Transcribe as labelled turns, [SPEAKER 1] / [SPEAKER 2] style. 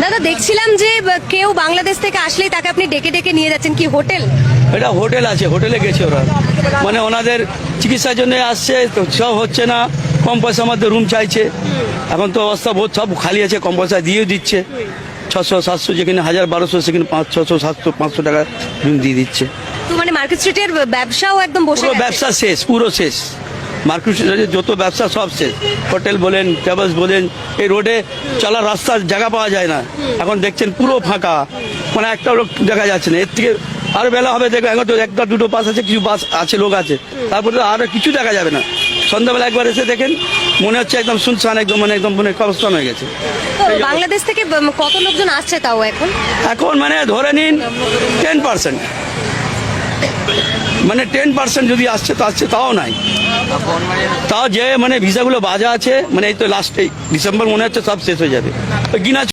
[SPEAKER 1] দাদা দেখছিলাম যে কেউ বাংলাদেশ থেকে আসলেই তাকে আপনি ডেকে ডেকে নিয়ে যাচ্ছেন, কি হোটেল?
[SPEAKER 2] এটা হোটেল আছে, হোটেলে গেছে ওরা, মানে ওনাদের চিকিৎসার জন্য আসছে তো, সব হচ্ছে না, কম পয়সার মধ্যে রুম চাইছে। এখন তো অবস্থা বহুত সব খালি আছে, কম পয়সা দিয়েও দিচ্ছে, 600-700 যেখানে 1000-1200 সেখানে 500-600-700-500 টাকা রুম দিয়ে দিচ্ছে।
[SPEAKER 1] তো মানে মার্কেট স্ট্রিটের ব্যবসাও একদম বসে
[SPEAKER 2] পুরো
[SPEAKER 1] গেছে।
[SPEAKER 2] ব্যবসা শেষ, পুরো শেষ, মার্কেট যত ব্যবসা সব শেষ, হোটেল বলেন, ট্রাভেলস বলেন, এই রোডে চলার রাস্তার জায়গা পাওয়া যায় না। এখন দেখছেন পুরো ফাঁকা, মানে একটা লোক দেখা যাচ্ছে না। এর থেকে আরো বেলা হবে, দেখবেন এখন তো একটা দুটো বাস আছে, কিছু বাস আছে, লোক আছে, তারপরে তো আরো কিছু দেখা যাবে না। সন্ধ্যাবেলা একবার এসে দেখেন মনে হচ্ছে একদম শুনশান, একদম মানে একদম মানে কবরস্থান হয়ে গেছে।
[SPEAKER 1] তো বাংলাদেশ থেকে কত লোকজন আসছে তাও এখন?
[SPEAKER 2] এখন মানে ধরে নিন 10%, মানে 10% যদি আসছে তো আসছে, তাও নাই। তাও যে মানে ভিসাগুলো বাজা আছে, মানে এই তো লাস্ট ডিসেম্বর মনে হচ্ছে সব শেষ হয়ে যাবে, গিনা